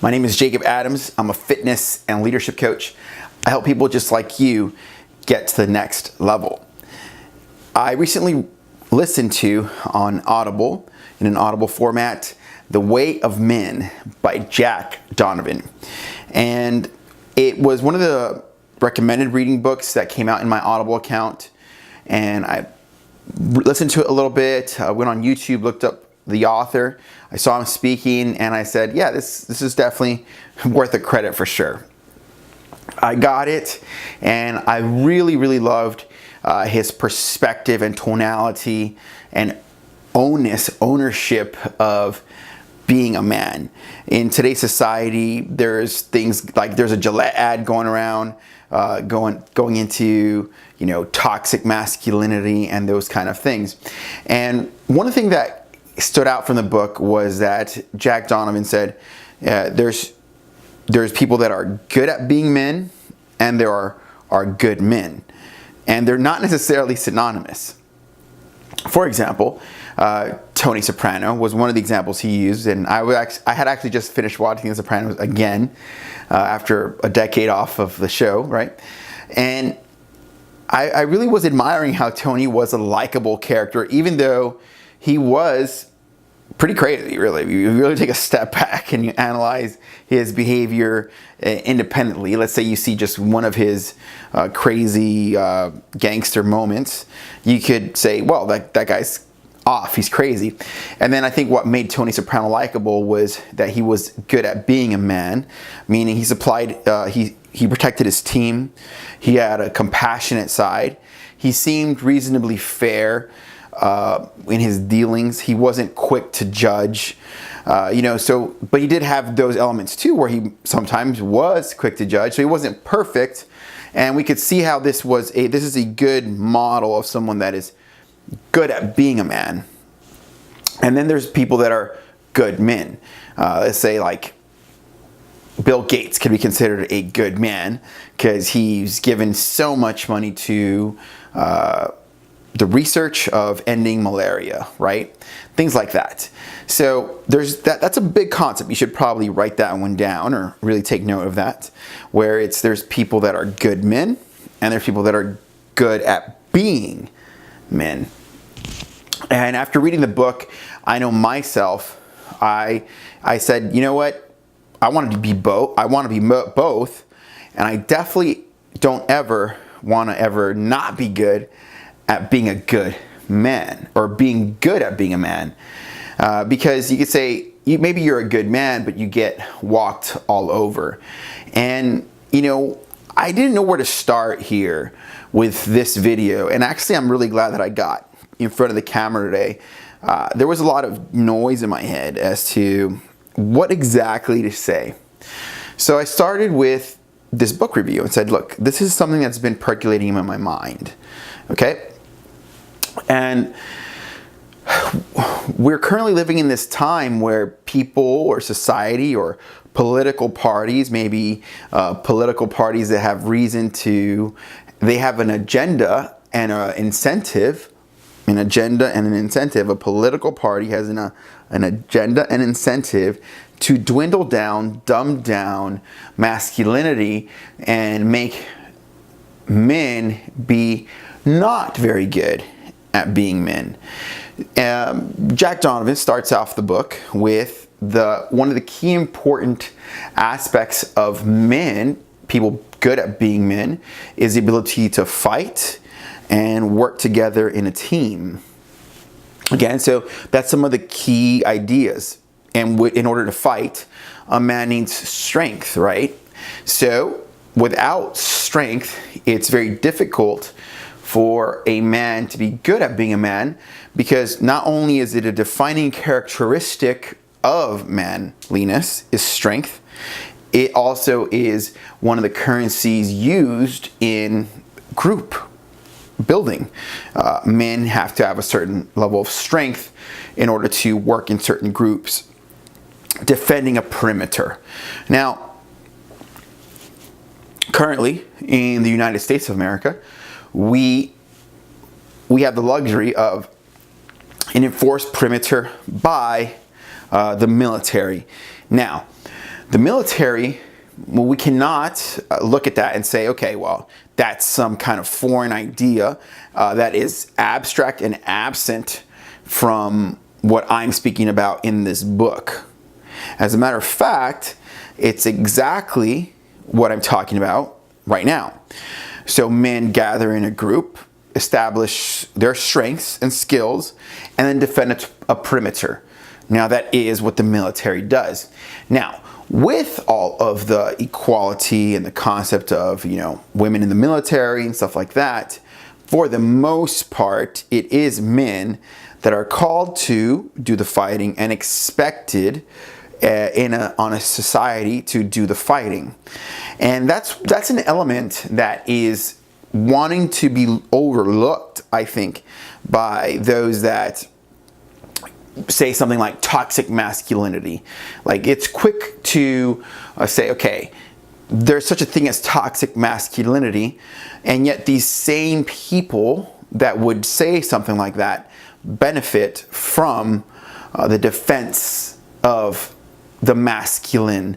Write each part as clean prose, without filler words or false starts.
My name is Jacob Adams. I'm a fitness and leadership coach. I help people just like you get to the next level. I recently listened to on Audible, in an Audible format, The Way of Men by Jack Donovan. And it was one of the recommended reading books that came out in my Audible account. And I listened to it a little bit, went on YouTube, looked up the author. I saw him speaking and I said, yeah, this is definitely worth the credit for sure. I got it and I really loved his perspective and tonality and ownership of being a man. In today's society, there's things like there's a Gillette ad going around, going into, you know, toxic masculinity and those kind of things. And one of the things that stood out from the book was that Jack Donovan said there's people that are good at being men and there are good men, and they're not necessarily synonymous. For example, Tony Soprano was one of the examples he used, and I had actually just finished watching The Sopranos again after a decade off of the show, right? And I really was admiring how Tony was a likable character, even though he was pretty crazy, really. You really take a step back and you analyze his behavior independently. Let's say you see just one of his crazy gangster moments. You could say, well, that guy's off, he's crazy. And then I think what made Tony Soprano likable was that he was good at being a man, meaning he protected his team. He had a compassionate side. He seemed reasonably fair in his dealings. He wasn't quick to judge, but he did have those elements too, where he sometimes was quick to judge. So he wasn't perfect, and we could see how this is a good model of someone that is good at being a man. And then there's people that are good men. Let's say like Bill Gates could be considered a good man because he's given so much money to the research of ending malaria, right? Things like that. So that's a big concept. You should probably write that one down or really take note of that, where there's people that are good men and there's people that are good at being men. And after reading the book, I know myself, I said, you know what? I want to be both. I want to be both, and I definitely don't ever want to ever not be good at being a good man, or being good at being a man, because you could say maybe you're a good man, but you get walked all over. And I didn't know where to start here with this video, and actually I'm really glad that I got in front of the camera today. There was a lot of noise in my head as to what exactly to say. So I started with this book review and said, look, this is something that's been percolating in my mind, okay? And we're currently living in this time where people or society or political parties, maybe political parties that have they have an agenda and an incentive. An agenda and an incentive. A political party has an agenda and incentive to dwindle down, dumb down masculinity and make men be not very good at being men. Jack Donovan starts off the book with one of the key important aspects of men, people good at being men, is the ability to fight and work together in a team. Again, so that's some of the key ideas. And in order to fight, a man needs strength, right? So without strength, it's very difficult for a man to be good at being a man, because not only is it a defining characteristic of manliness is strength, it also is one of the currencies used in group building. Men have to have a certain level of strength in order to work in certain groups, defending a perimeter. Now, currently in the United States of America, we have the luxury of an enforced perimeter by the military. Now, The military, well, we cannot look at that and say, okay, well, that's some kind of foreign idea that is abstract and absent from what I'm speaking about in this book. As a matter of fact, it's exactly what I'm talking about right now. So men gather in a group, establish their strengths and skills, and then defend a perimeter. Now that is what the military does. Now, with all of the equality and the concept of, women in the military and stuff like that, for the most part, it is men that are called to do the fighting and expected on a society to do the fighting. And that's an element that is wanting to be overlooked, I think, by those that say something like toxic masculinity. Like, it's quick to say, okay, there's such a thing as toxic masculinity, and yet these same people that would say something like that benefit from the defense of the masculine,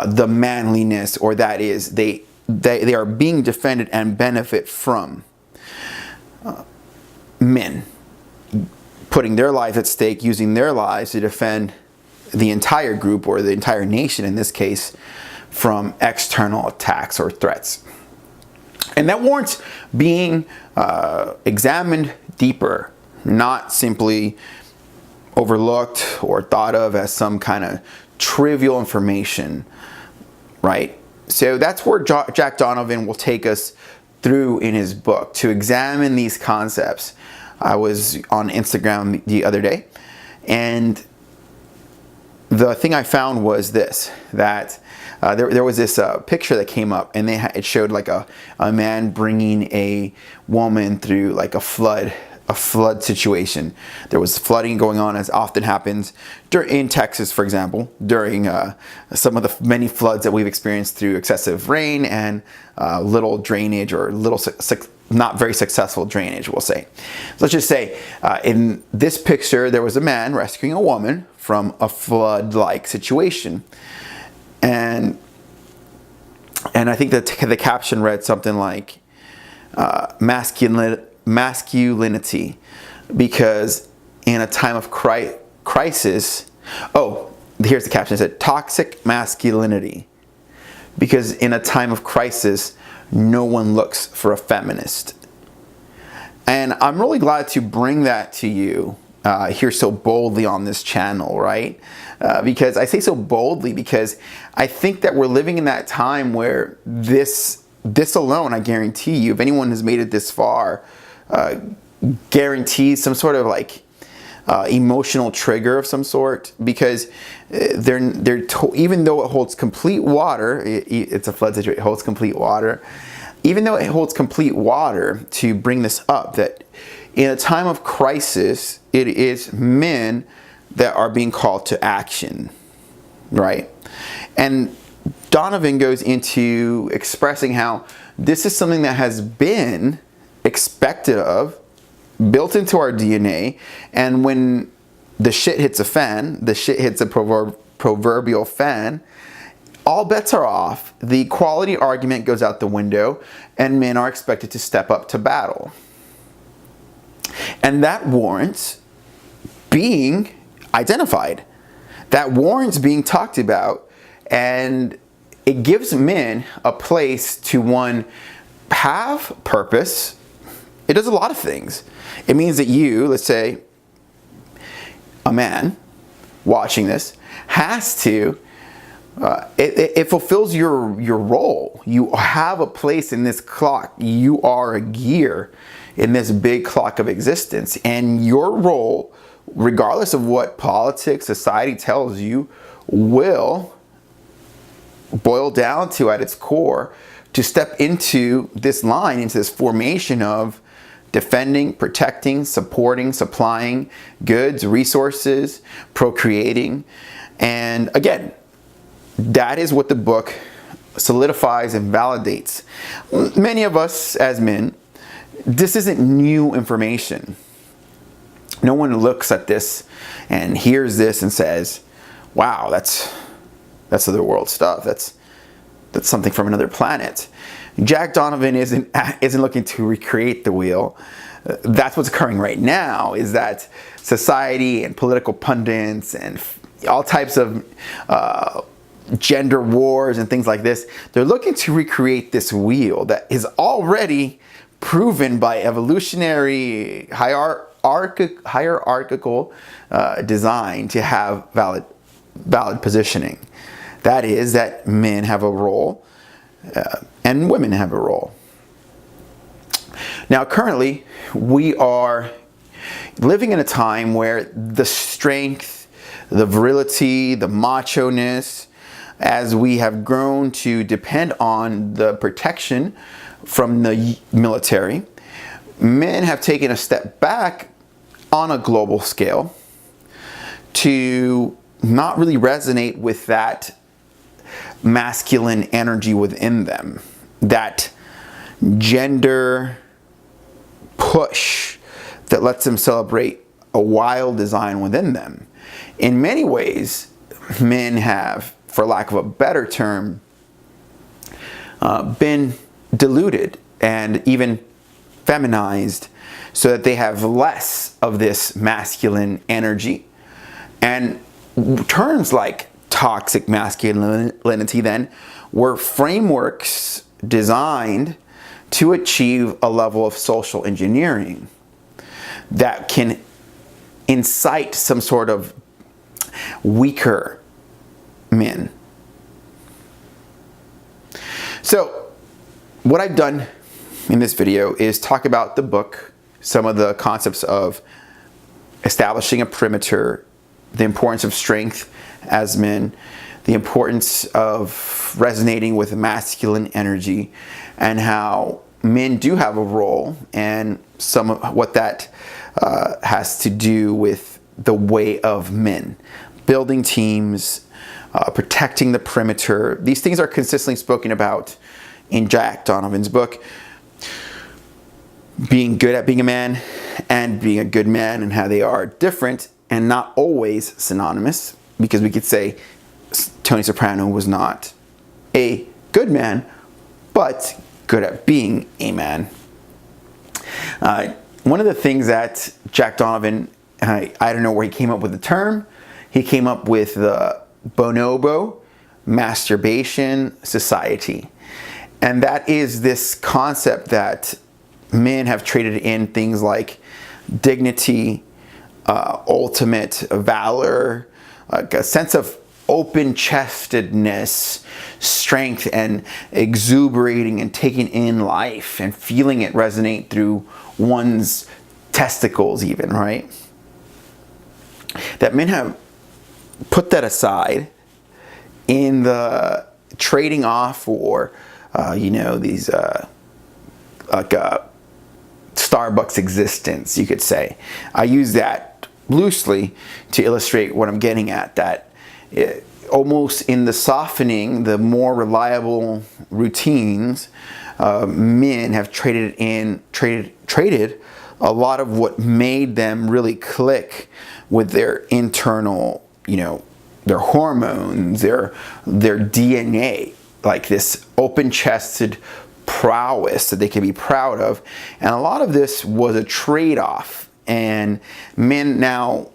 the manliness, or that is, they are being defended and benefit from men putting their lives at stake, using their lives to defend the entire group, or the entire nation in this case, from external attacks or threats. And that warrants being examined deeper, not simply overlooked or thought of as some kind of trivial information, right? So that's where Jack Donovan will take us through in his book, to examine these concepts. I was on Instagram the other day, and the thing I found was this, that there was this picture that came up, and it showed like a man bringing a woman through like a flood situation. There was flooding going on, as often happens in Texas, for example, during some of the many floods that we've experienced through excessive rain and little drainage, or not very successful drainage, we'll say. So let's just say in this picture, there was a man rescuing a woman from a flood-like situation. And I think that the caption read something like masculinity, because in a time of crisis, here's the caption, it said toxic masculinity, because in a time of crisis, no one looks for a feminist. And I'm really glad to bring that to you here so boldly on this channel, right? Because I say so boldly because I think that we're living in that time where this alone, I guarantee you, if anyone has made it this far, guarantees some sort of like emotional trigger of some sort, because even though it holds complete water, it's a flood situation, it holds complete water. Even though it holds complete water to bring this up, that in a time of crisis, it is men that are being called to action, right? And Donovan goes into expressing how this is something that has been expected of, built into our DNA, and when the shit hits a fan, the shit hits a proverbial fan, all bets are off. The equality argument goes out the window, and men are expected to step up to battle. And that warrants being identified. That warrants being talked about, and it gives men a place to, one, have purpose. It does a lot of things. It means that you, let's say, a man watching this, has to, it fulfills your role. You have a place in this clock. You are a gear in this big clock of existence. And your role, regardless of what politics, society tells you, will boil down to, at its core, to step into this line, into this formation of defending, protecting, supporting, supplying goods, resources, procreating. And again, that is what the book solidifies and validates. Many of us as men, this isn't new information. No one looks at this and hears this and says, wow, that's That's other world stuff. That's something from another planet. Jack Donovan isn't looking to recreate the wheel. That's what's occurring right now, is that society and political pundits and all types of gender wars and things like this, they're looking to recreate this wheel that is already proven by evolutionary hierarchical design to have valid positioning. That is, that men have a role and women have a role. Now, currently, we are living in a time where the strength, the virility, the macho-ness, as we have grown to depend on the protection from the military, men have taken a step back on a global scale to not really resonate with that masculine energy within them, that gender push that lets them celebrate a wild design within them. In many ways, men have, for lack of a better term, been diluted and even feminized so that they have less of this masculine energy. And terms like toxic masculinity then were frameworks designed to achieve a level of social engineering that can incite some sort of weaker men. So what I've done in this video is talk about the book, some of the concepts of establishing a perimeter, the importance of strength as men, the importance of resonating with masculine energy, and how men do have a role, and some of what that has to do with the way of men, building teams, protecting the perimeter. These things are consistently spoken about in Jack Donovan's book. Being good at being a man and being a good man, and how they are different and not always synonymous, because we could say Tony Soprano was not a good man, but good at being a man. One of the things that Jack Donovan, I don't know where he came up with the term, he came up with the bonobo masturbation society. And that is this concept that men have traded in things like dignity, ultimate valor, like a sense of open-chestedness, strength, and exuberating and taking in life and feeling it resonate through one's testicles even, right? That men have put that aside in the trading off for, these Starbucks existence, you could say. I use that loosely to illustrate what I'm getting at, that almost in the softening, the more reliable routines, men have traded a lot of what made them really click with their internal, their hormones, their DNA, like this open-chested prowess that they can be proud of. And a lot of this was a trade-off, and men now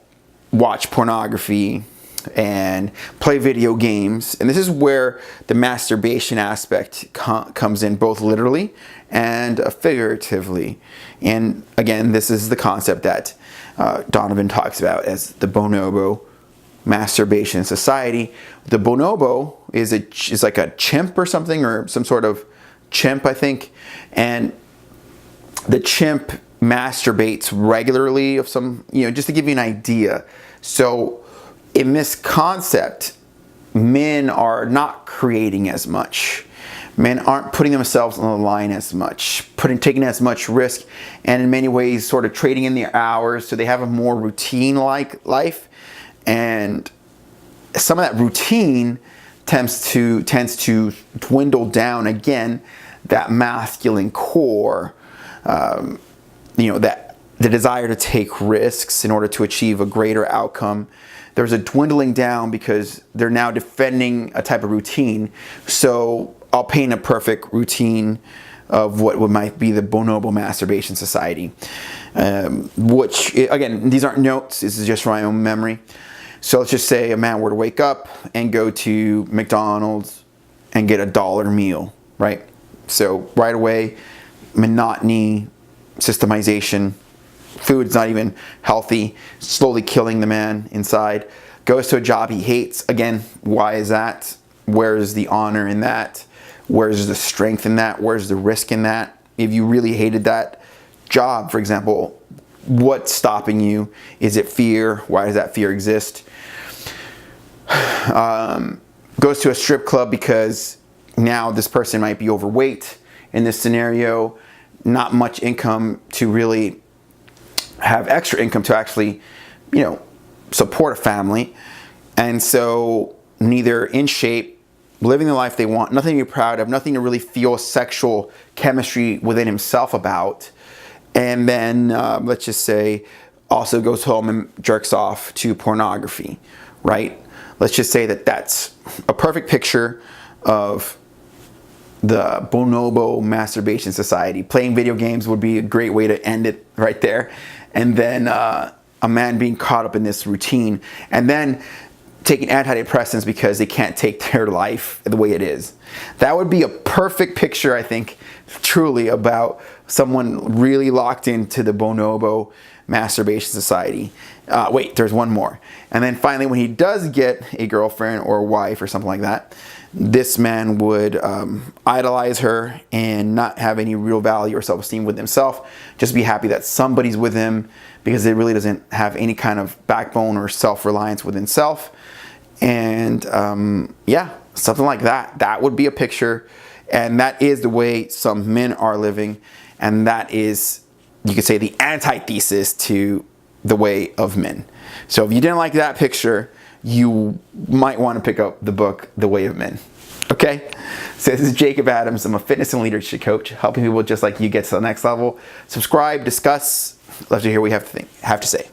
watch pornography and play video games, and this is where the masturbation aspect comes in, both literally and figuratively. And again, this is the concept that Donovan talks about as the bonobo masturbation society. The bonobo is like a chimp or something, or some sort of chimp, I think, and the chimp masturbates regularly of some, just to give you an idea. So in this concept, men are not creating as much. Men aren't putting themselves on the line as much, taking as much risk, and in many ways sort of trading in their hours, so they have a more routine-like life. And some of that routine tends to dwindle down again that masculine core, that the desire to take risks in order to achieve a greater outcome, there's a dwindling down because they're now defending a type of routine. So I'll paint a perfect routine of what might be the bonobo masturbation society, which, again, these aren't notes, this is just from my own memory. So let's just say a man were to wake up and go to McDonald's and get $1 meal, right? So right away, monotony, systemization, food's not even healthy, slowly killing the man inside. Goes to a job he hates. Again, why is that? Where's the honor in that? Where's the strength in that? Where's the risk in that? If you really hated that job, for example, what's stopping you? Is it fear? Why does that fear exist? Goes to a strip club because now this person might be overweight in this scenario, not much income to really have extra income to actually, support a family. And so neither in shape, living the life they want, nothing to be proud of, nothing to really feel sexual chemistry within himself about. And then let's just say also goes home and jerks off to pornography, right? Let's just say that that's a perfect picture of the bonobo masturbation society. Playing video games would be a great way to end it right there. And then a man being caught up in this routine, and then taking antidepressants because they can't take their life the way it is. That would be a perfect picture, I think, truly, about someone really locked into the bonobo masturbation society. Wait, there's one more. And then finally, when he does get a girlfriend or a wife or something like that, this man would idolize her and not have any real value or self-esteem with himself. Just be happy that somebody's with him because it really doesn't have any kind of backbone or self-reliance within self. And yeah, something like that. That would be a picture. And that is the way some men are living. And that is, you could say, the antithesis to the way of men. So if you didn't like that picture, you might want to pick up the book, The Way of Men. Okay? So this is Jacob Adams. I'm a fitness and leadership coach, helping people just like you get to the next level. Subscribe, discuss. Love to hear what you have to say.